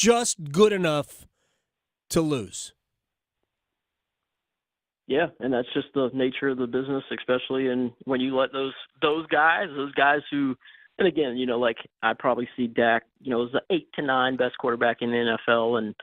just good enough to lose. Yeah, and that's just the nature of the business, especially when you let those guys who, and again, like I probably see Dak, as the 8 to 9 best quarterback in the NFL, and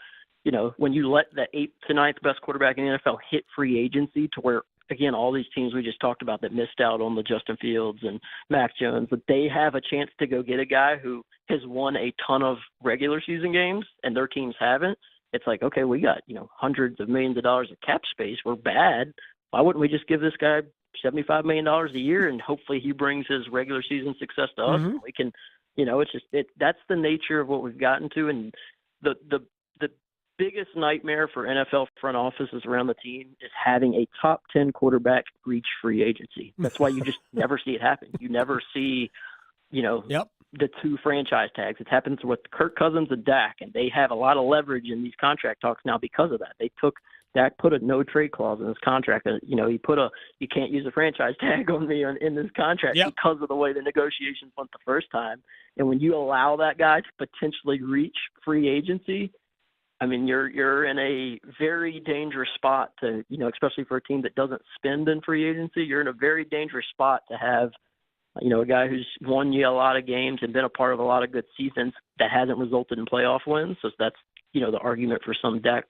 when you let the 8th to 9th best quarterback in the NFL hit free agency to where, again, all these teams we just talked about that missed out on the Justin Fields and Mac Jones, but they have a chance to go get a guy who has won a ton of regular season games and their teams haven't. It's like, okay, we got, hundreds of millions of dollars of cap space. We're bad. Why wouldn't we just give this guy $75 million a year and hopefully he brings his regular season success to us? We can, that's the nature of what we've gotten to. And the biggest nightmare for NFL front offices around the team is having a top 10 quarterback reach free agency. That's why you just never see it happen. You never see, the 2 franchise tags. It happens with Kirk Cousins and Dak, and they have a lot of leverage in these contract talks now because of that. Dak put a no trade clause in his contract. He put you can't use a franchise tag on me in this contract because of the way the negotiations went the first time. And when you allow that guy to potentially reach free agency, I mean, you're in a very dangerous spot to, especially for a team that doesn't spend in free agency. You're in a very dangerous spot to have, a guy who's won you a lot of games and been a part of a lot of good seasons that hasn't resulted in playoff wins. So that's, the argument for some Dak,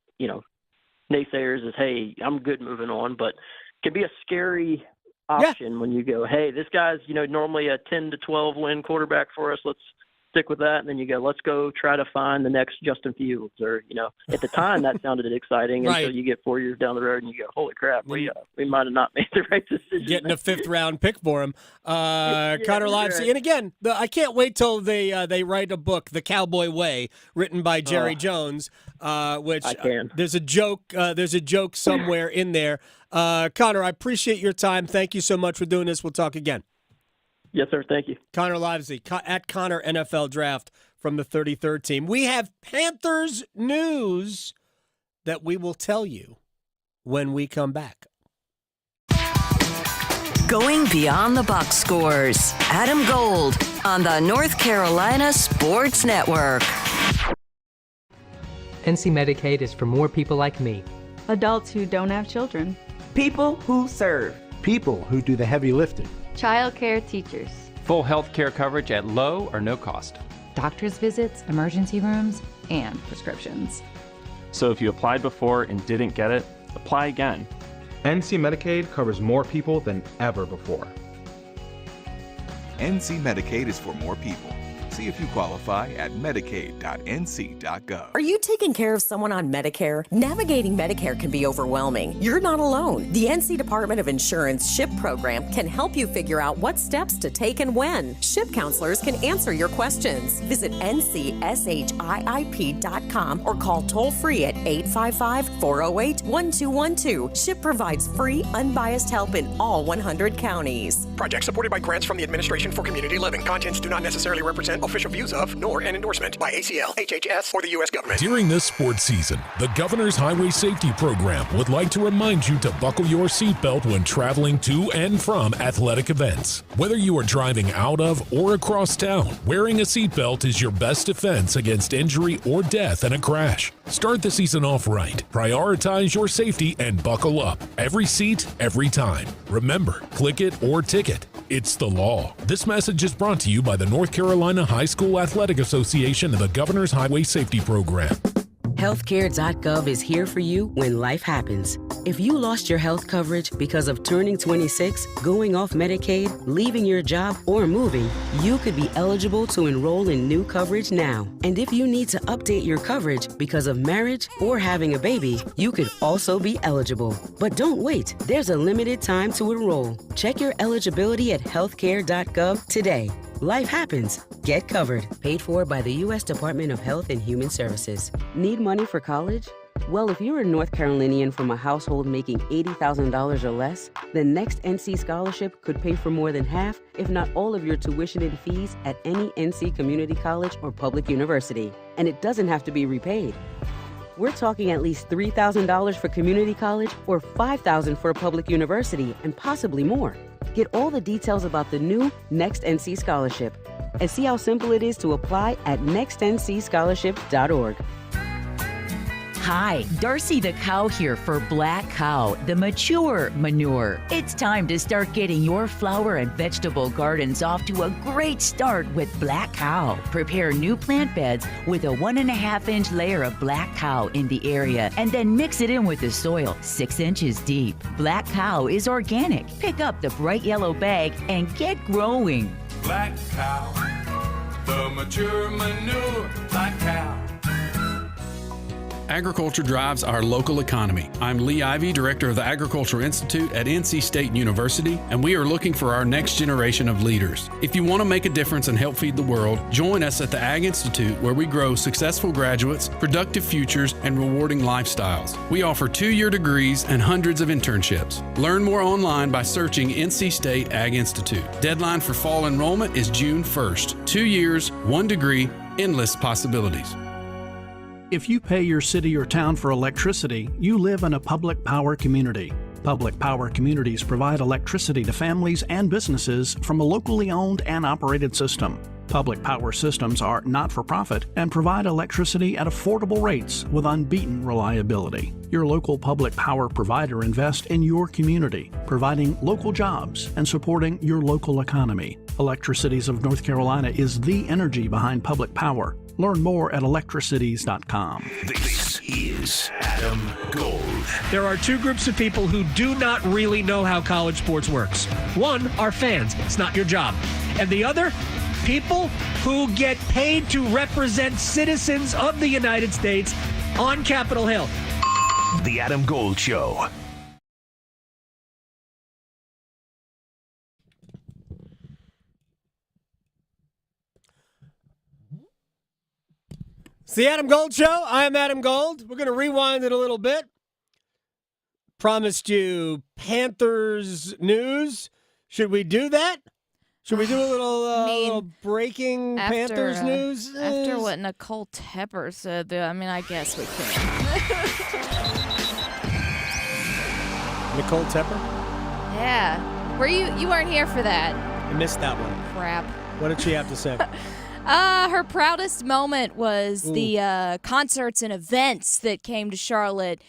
naysayers is, hey, I'm good moving on, but it can be a scary option when you go, hey, this guy's, normally a 10 to 12 win quarterback for us. Let's stick with that. And then you go, let's go try to find the next Justin Fields, or, at the time that sounded exciting until you get 4 years down the road and you go, holy crap, we might have not made the right decision. Getting a 5th round pick for him. Connor Livesey. Right. And again, I can't wait till they write a book, The Cowboy Way, written by Jerry Jones, which there's a joke somewhere in there. Connor, I appreciate your time. Thank you so much for doing this. We'll talk again. Yes, sir. Thank you. Connor Livesey, at Connor NFL Draft from the 33rd team. We have Panthers news that we will tell you when we come back. Going beyond the box scores. Adam Gold on the North Carolina Sports Network. NC Medicaid is for more people like me. Adults who don't have children. People who serve. People who do the heavy lifting. Child care teachers. Full health care coverage at low or no cost. Doctor's visits, emergency rooms, and prescriptions. So if you applied before and didn't get it, apply again. NC Medicaid covers more people than ever before. NC Medicaid is for more people. See if you qualify at medicaid.nc.gov. Are you taking care of someone on Medicare? Navigating Medicare can be overwhelming. You're not alone. The NC Department of Insurance SHIP program can help you figure out what steps to take and when. SHIP counselors can answer your questions. Visit ncshiip.com or call toll-free at 855-408-1212. SHIP provides free, unbiased help in all 100 counties. Project supported by grants from the Administration for Community Living. Contents do not necessarily represent official views of, nor an endorsement by ACL, HHS, or the U.S. government. During this sports season, the Governor's Highway Safety Program would like to remind you to buckle your seatbelt when traveling to and from athletic events. Whether you are driving out of or across town, wearing a seatbelt is your best defense against injury or death in a crash. Start the season off right. Prioritize your safety and buckle up. Every seat, every time. Remember, click it or ticket. It's the law. This message is brought to you by the North Carolina High School Athletic Association and the Governor's Highway Safety Program. Healthcare.gov is here for you when life happens. If you lost your health coverage because of turning 26, going off Medicaid, leaving your job, or moving, you could be eligible to enroll in new coverage now. And if you need to update your coverage because of marriage or having a baby, you could also be eligible. But don't wait. There's a limited time to enroll. Check your eligibility at healthcare.gov today. Life happens. Get covered. Paid for by the U.S. Department of Health and Human Services. Need money for college? Well, if you're a North Carolinian from a household making $80,000 or less, the next NC scholarship could pay for more than half, if not all of your tuition and fees at any NC community college or public university. And it doesn't have to be repaid. We're talking at least $3,000 for community college or $5,000 for a public university and possibly more. Get all the details about the new Next NC Scholarship. and see how simple it is to apply at nextncscholarship.org. Hi, Darcy the cow here for Black Cow, the mature manure. It's time to start getting your flower and vegetable gardens off to a great start with Black Cow. Prepare new plant beds with a 1.5-inch layer of Black Cow in the area and then mix it in with the soil 6 inches deep. Black Cow is organic. Pick up the bright yellow bag and get growing. Black Cow, the mature manure, Black Cow. Agriculture drives our local economy. I'm Lee Ivey, Director of the Agricultural Institute at NC State University, and we are looking for our next generation of leaders. If you want to make a difference and help feed the world, join us at the Ag Institute, where we grow successful graduates, productive futures, and rewarding lifestyles. We offer 2-year degrees and hundreds of internships. Learn more online by searching NC State Ag Institute. Deadline for fall enrollment is June 1st. 2 years, 1 degree, endless possibilities. If you pay your city or town for electricity, you live in a public power community. Public power communities provide electricity to families and businesses from a locally owned and operated system. Public power systems are not-for-profit and provide electricity at affordable rates with unbeaten reliability. Your local public power provider invests in your community, providing local jobs and supporting your local economy. Electricities of North Carolina is the energy behind public power. Learn more at electricities.com. This is Adam Gold. There are two groups of people who do not really know how college sports works. One are fans. It's not your job. And the other, people who get paid to represent citizens of the United States on Capitol Hill. The Adam Gold Show. It's the Adam Gold Show. I'm Adam Gold. We're going to rewind it a little bit. Promised you Panthers news. Should we do that? Should we do a little breaking Panthers news? After what Nicole Tepper said, I guess we can. Nicole Tepper? Yeah. You weren't here for that. I missed that one. Crap. What did she have to say? Her proudest moment was the concerts and events that came to Charlotte,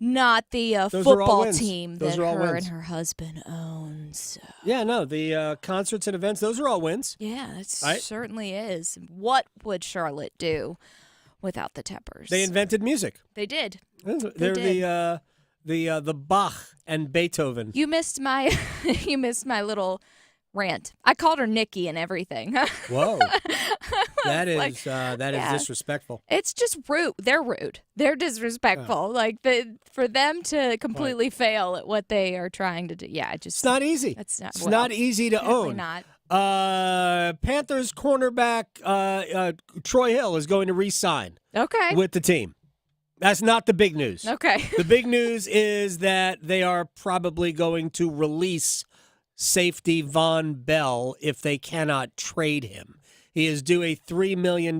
not the football team that her and her husband own. So. Yeah, no, the concerts and events, those are all wins. Yeah, it certainly is. What would Charlotte do without the Teppers? They invented music. They did. They're the Bach and Beethoven. You missed my little rant. I called her Nikki and everything. Whoa. That is disrespectful. It's just rude. They're rude. They're disrespectful. For them to completely fail at what they are trying to do. Yeah, it's not easy. It's not easy to own. Not. Panthers cornerback Troy Hill is going to re-sign. Okay. With the team. That's not the big news. Okay. The big news is that they are probably going to release safety Von Bell if they cannot trade him. He is due a $3 million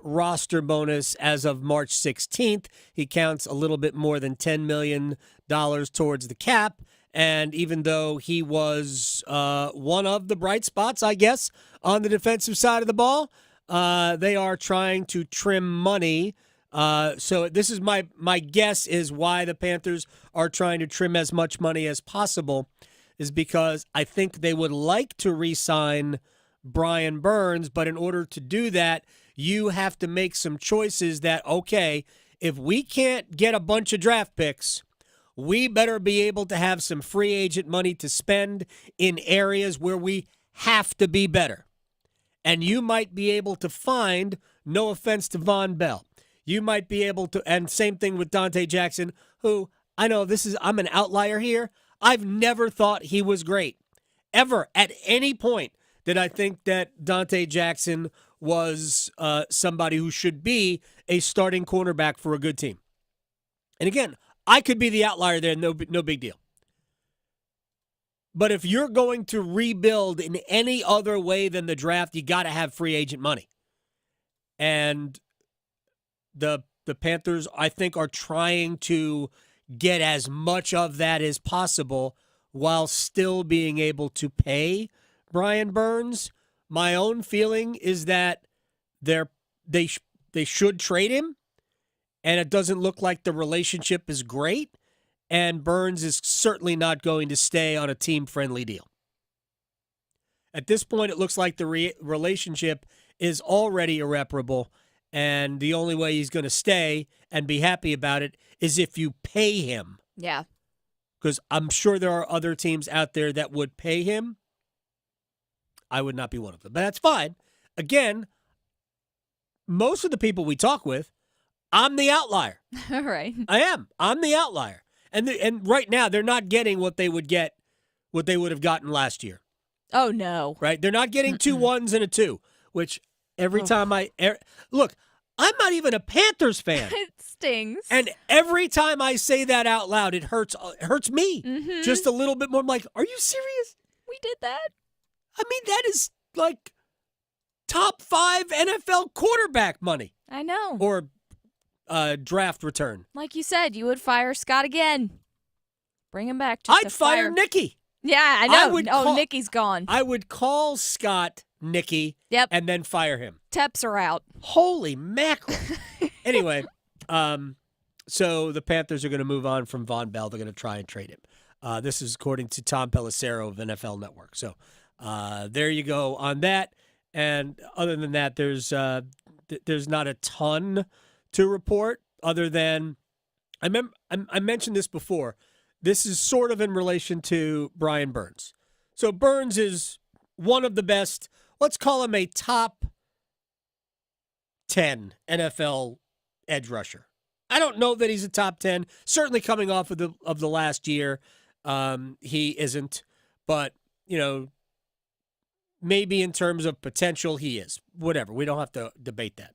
roster bonus as of March 16th. He counts a little bit more than $10 million towards the cap. And even though he was one of the bright spots, I guess, on the defensive side of the ball, they are trying to trim money. So this is my guess is why the Panthers are trying to trim as much money as possible is because I think they would like to re-sign Brian Burns, but in order to do that, you have to make some choices that, okay, if we can't get a bunch of draft picks, we better be able to have some free agent money to spend in areas where we have to be better. And you might be able to find, no offense to Von Bell, you might be able to, and same thing with Dante Jackson, who, I know I'm an outlier here. I've never thought he was great. Ever, at any point, did I think that Dante Jackson was somebody who should be a starting cornerback for a good team. And again, I could be the outlier there, no big deal. But if you're going to rebuild in any other way than the draft, you got to have free agent money. And the Panthers, I think, are trying to get as much of that as possible while still being able to pay Brian Burns. My own feeling is that they should trade him, and it doesn't look like the relationship is great, and Burns is certainly not going to stay on a team-friendly deal. At this point, it looks like the relationship is already irreparable, and the only way he's going to stay and be happy about it is if you pay him. Yeah. Because I'm sure there are other teams out there that would pay him. I would not be one of them. But that's fine. Again, most of the people we talk with, I'm the outlier. All right. I am. I'm the outlier. And right now, they're not getting what they would have gotten last year. Oh, no. Right? They're not getting 2 1s and a 2, which every time look, I'm not even a Panthers fan. It stings. And every time I say that out loud, it hurts me just a little bit more. I'm like, are you serious? We did that? I mean, that is like top 5 NFL quarterback money. I know. Or draft return. Like you said, you would fire Scott again. Bring him back. I'd fire Nicky. Yeah, I know. Nicky's gone. I would call Scott Nicky and then fire him. Teps are out. Holy mackerel. Anyway, so the Panthers are going to move on from Von Bell. They're going to try and trade him. This is according to Tom Pelissero of NFL Network. So there you go on that. And other than that, there's not a ton to report other than I mentioned this before. This is sort of in relation to Brian Burns. So Burns is one of the best, let's call him a top 10 NFL edge rusher. I don't know that he's a top 10. Certainly coming off of the last year, he isn't. But, maybe in terms of potential, he is. Whatever. We don't have to debate that.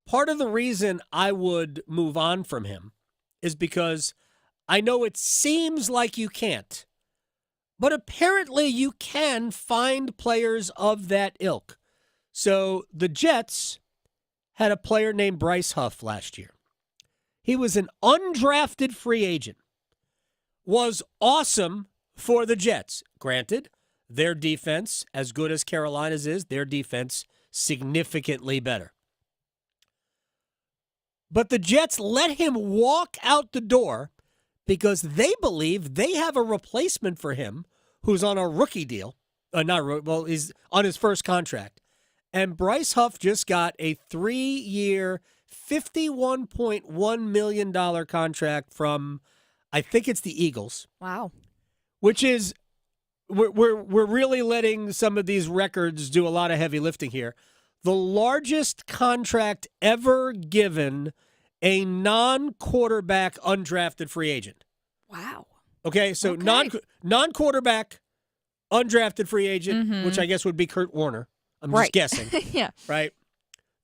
Part of the reason I would move on from him is because I know it seems like you can't, but apparently you can find players of that ilk. So the Jets had a player named Bryce Huff last year. He was an undrafted free agent, was awesome for the Jets. Granted, their defense, as good as Carolina's is, their defense significantly better. But the Jets let him walk out the door because they believe they have a replacement for him who's on a rookie deal. He's on his first contract. And Bryce Huff just got a 3-year, $51.1 million contract from, I think it's the Eagles. Wow. Which is, we're really letting some of these records do a lot of heavy lifting here. The largest contract ever given a non-quarterback undrafted free agent. Wow. Okay, so non-quarterback undrafted free agent, which I guess would be Kurt Warner. I'm just guessing. Yeah. Right?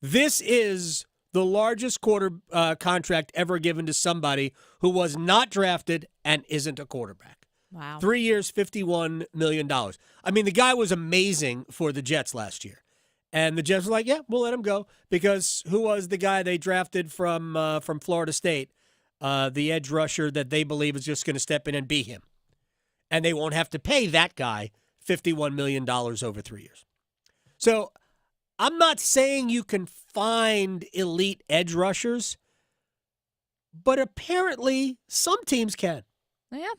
This is the largest contract ever given to somebody who was not drafted and isn't a quarterback. Wow. 3 years, $51 million. I mean, the guy was amazing for the Jets last year. And the Jets were like, yeah, we'll let him go. Because who was the guy they drafted from Florida State? The edge rusher that they believe is just going to step in and be him. And they won't have to pay that guy $51 million over 3 years. So I'm not saying you can find elite edge rushers, but apparently some teams can. Yeah.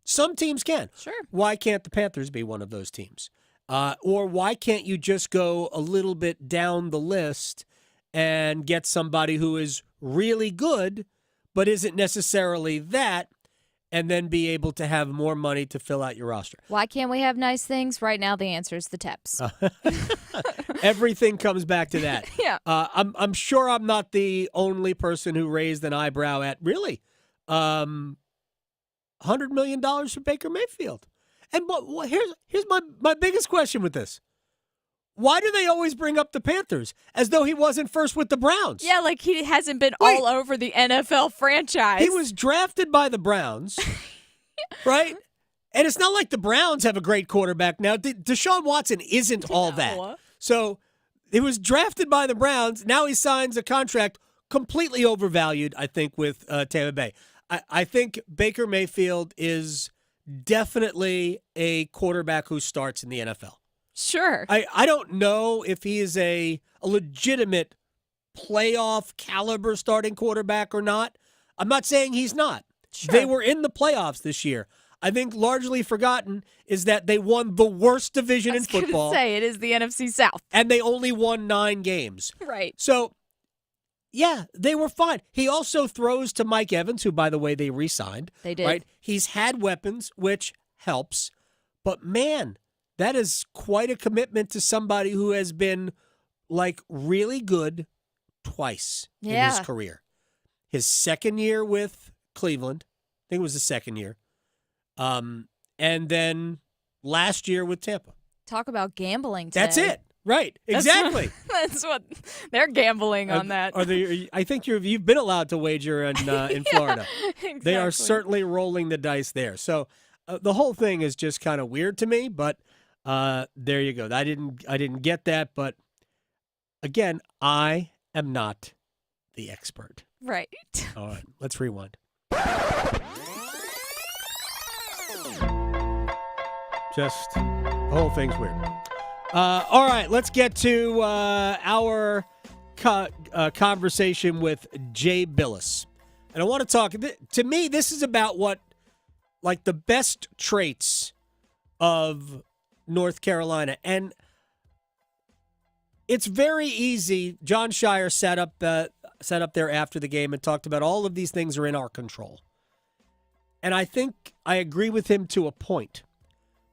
Some teams can. Sure. Why can't the Panthers be one of those teams? Or why can't you just go a little bit down the list and get somebody who is really good but isn't necessarily that, and then be able to have more money to fill out your roster? Why can't we have nice things? Right now the answer is the Teps. Everything comes back to that. Yeah. I'm sure I'm not the only person who raised an eyebrow at, really, $100 million for Baker Mayfield. And here's my biggest question with this. Why do they always bring up the Panthers as though he wasn't first with the Browns? Yeah, like he hasn't been all over the NFL franchise. He was drafted by the Browns, right? And it's not like the Browns have a great quarterback now. Deshaun Watson isn't all that. So he was drafted by the Browns. Now he signs a contract completely overvalued, I think, with Tampa Bay. I think Baker Mayfield is definitely a quarterback who starts in the NFL. Sure. I don't know if he is a legitimate playoff caliber starting quarterback or not. I'm not saying he's not. Sure. They were in the playoffs this year. I think largely forgotten is that they won the worst division in football. I was going to say, it is the NFC South. And they only won 9 games. Right. So, yeah, they were fine. He also throws to Mike Evans, who, by the way, they re-signed. They did. Right? He's had weapons, which helps. But, man, that is quite a commitment to somebody who has been, like, really good twice in his career. His second year with Cleveland. I think it was the second year. And then last year with Tampa. Talk about gambling today. That's it. Right. Exactly. That's what they're gambling on that. I think you've been allowed to wager in Florida. Exactly. They are certainly rolling the dice there. So the whole thing is just kind of weird to me, but there you go. I didn't get that, but again, I am not the expert. Right. All right, let's rewind. Just the whole thing's weird. All right, let's get to our conversation with Jay Billis. And I want to talk, to me, this is about what, like, the best traits of North Carolina. And it's very easy. John Shire sat up there after the game and talked about all of these things are in our control. And I think I agree with him to a point.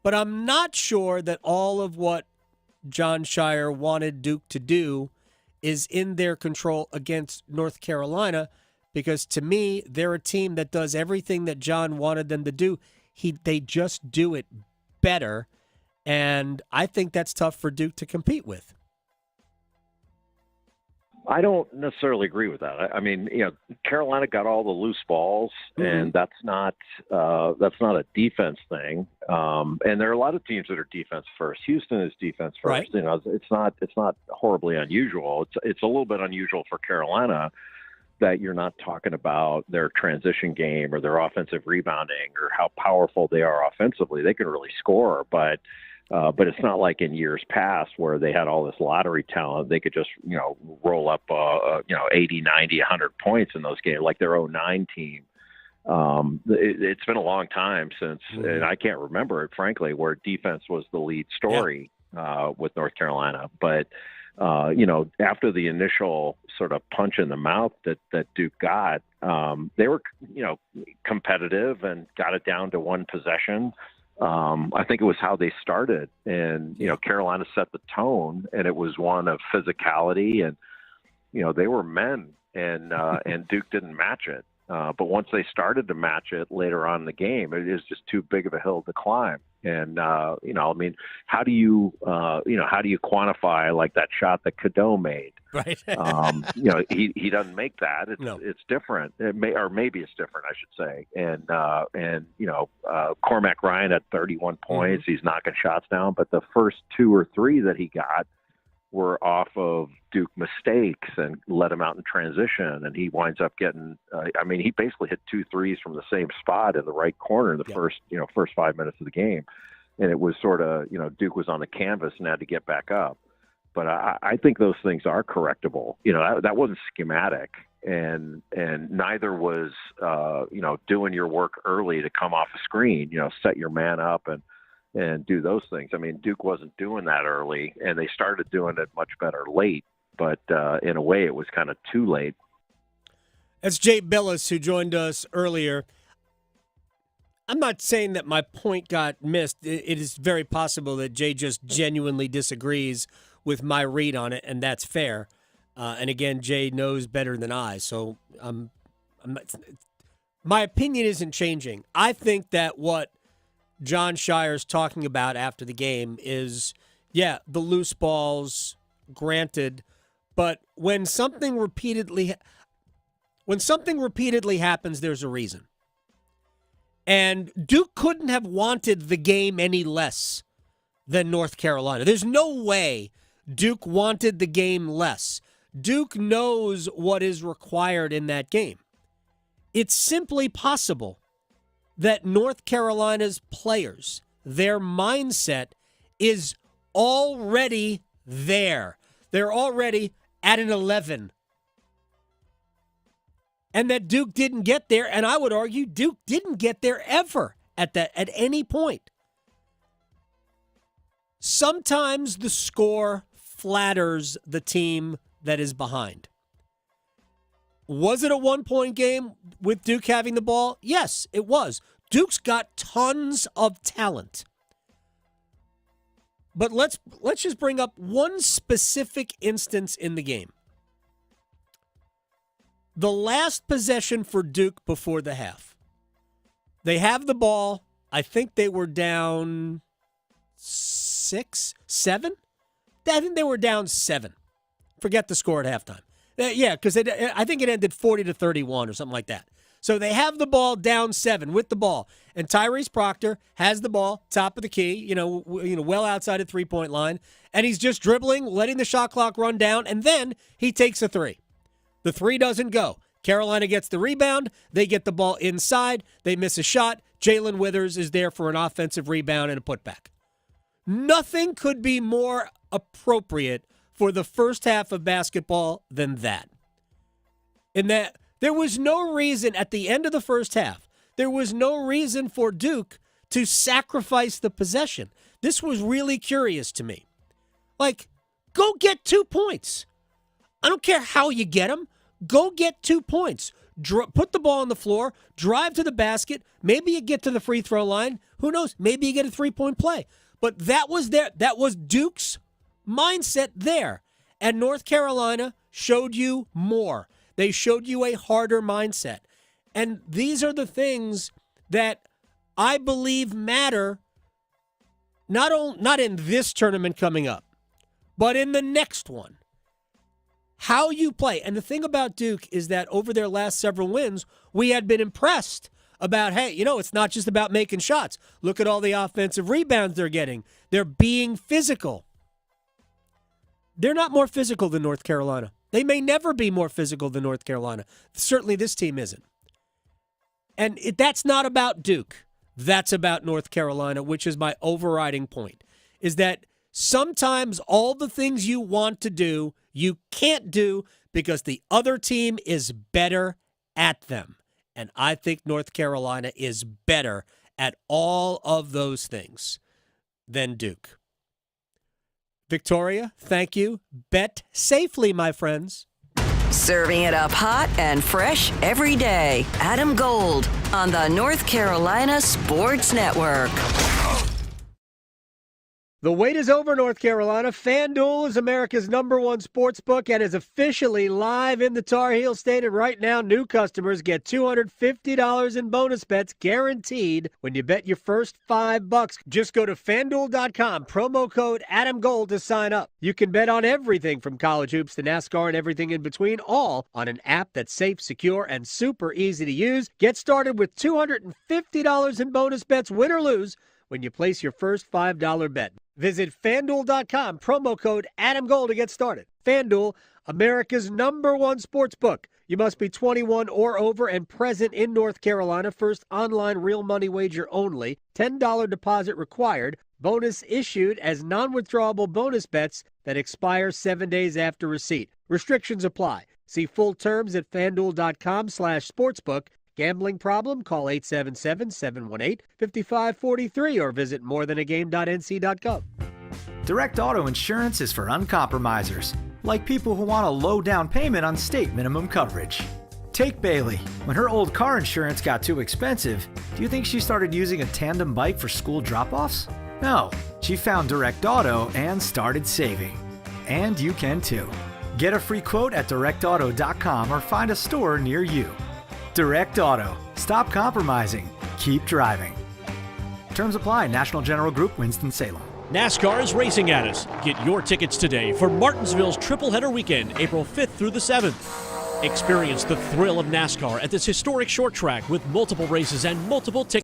But I'm not sure that all of what John Shire wanted Duke to do is in their control against North Carolina, because to me, they're a team that does everything that John wanted them to do. They just do it better, and I think that's tough for Duke to compete with. I don't necessarily agree with that. I mean, Carolina got all the loose balls, and that's not a defense thing. And there are a lot of teams that are defense first. Houston is defense first. Right. It's not horribly unusual. It's a little bit unusual for Carolina that you're not talking about their transition game or their offensive rebounding or how powerful they are offensively. They can really score, but it's not like in years past where they had all this lottery talent. They could just, roll up, 80, 90, 100 points in those games, like their 2009 team. It's been a long time since, and I can't remember it, frankly, where defense was the lead story with North Carolina. But, after the initial sort of punch in the mouth that Duke got, they were, competitive and got it down to one possession. I think it was how they started, and Carolina set the tone, and it was one of physicality, and they were men, and Duke didn't match it. But once they started to match it later on in the game, it is just too big of a hill to climb. And how do you quantify like that shot that Cadeau made? Right. He doesn't make that. It's different. Maybe it's different, I should say. And Cormac Ryan at 31 points. He's knocking shots down, but the first 2 or 3 that he got were off of Duke mistakes and let him out in transition. And he winds up getting, he basically hit 2 threes from the same spot in the right corner in the first 5 minutes of the game. And it was sort of, Duke was on the canvas and had to get back up. But I think those things are correctable. That wasn't schematic, and neither was, doing your work early to come off a screen, set your man up and do those things. I mean, Duke wasn't doing that early, and they started doing it much better late. But in a way, it was kind of too late. That's Jay Billis, who joined us earlier. I'm not saying that my point got missed. It is very possible that Jay just genuinely disagrees with my read on it, and that's fair. And again, Jay knows better than I, so my opinion isn't changing. I think that what John Shire's talking about after the game is, the loose balls, granted, but when something repeatedly happens, there's a reason. And Duke couldn't have wanted the game any less than North Carolina. There's no way Duke wanted the game less. Duke knows what is required in that game. It's simply possible that North Carolina's players, their mindset is already there. They're already at an 11. And that Duke didn't get there, and I would argue Duke didn't get there ever at any point. Sometimes the score flatters the team that is behind. Was it a one-point game with Duke having the ball? Yes, it was. Duke's got tons of talent. But let's just bring up one specific instance in the game. The last possession for Duke before the half. They have the ball. I think they were down 6, 7? I think they were down 7. Forget the score at halftime. Yeah, because I think it ended 40-31 or something like that. So they have the ball down 7 with the ball. And Tyrese Proctor has the ball, top of the key, well outside the three-point line. And he's just dribbling, letting the shot clock run down, and then he takes a 3. The 3 doesn't go. Carolina gets the rebound. They get the ball inside. They miss a shot. Jalen Withers is there for an offensive rebound and a putback. Nothing could be more appropriate for the first half of basketball than that. In that there was no reason at the end of the first half, there was no reason for Duke to sacrifice the possession. This was really curious to me. Like, go get 2 points. I don't care how you get them. Go get 2 points. Put the ball on the floor, drive to the basket. Maybe you get to the free throw line. Who knows? Maybe you get a 3-point play. But that was Duke's mindset there. And North Carolina showed you more. They showed you a harder mindset. And these are the things that I believe matter, not in this tournament coming up, but in the next one. How you play. And the thing about Duke is that over their last several wins, we had been impressed about, hey, it's not just about making shots. Look at all the offensive rebounds they're getting. They're being physical. They're not more physical than North Carolina. They may never be more physical than North Carolina. Certainly this team isn't. And that's not about Duke. That's about North Carolina, which is my overriding point, is that sometimes all the things you want to do, you can't do because the other team is better at them. And I think North Carolina is better at all of those things than Duke. Victoria, thank you. Bet safely, my friends. Serving it up hot and fresh every day. Adam Gold on the North Carolina Sports Network. The wait is over, North Carolina. FanDuel is America's #1 sports book and is officially live in the Tar Heel State. And right now, new customers get $250 in bonus bets guaranteed when you bet your first $5. Just go to FanDuel.com, promo code AdamGold to sign up. You can bet on everything from college hoops to NASCAR and everything in between, all on an app that's safe, secure, and super easy to use. Get started with $250 in bonus bets, win or lose, when you place your first $5 bet. Visit FanDuel.com, promo code AdamGold to get started. FanDuel, America's #1 sports book. You must be 21 or over and present in North Carolina. First online real money wager only. $10 deposit required. Bonus issued as non-withdrawable bonus bets that expire 7 days after receipt. Restrictions apply. See full terms at FanDuel.com/sportsbook. Gambling problem? Call 877-718-5543 or visit morethanagame.nc.gov. Direct Auto Insurance is for uncompromisers, like people who want a low down payment on state minimum coverage. Take Bailey. When her old car insurance got too expensive, do you think she started using a tandem bike for school drop-offs? No, she found Direct Auto and started saving. And you can too. Get a free quote at directauto.com or find a store near you. Direct Auto. Stop compromising. Keep driving. Terms apply. National General Group, Winston-Salem. NASCAR is racing at us. Get your tickets today for Martinsville's Triple Header Weekend, April 5th through the 7th. Experience the thrill of NASCAR at this historic short track with multiple races and multiple tickets.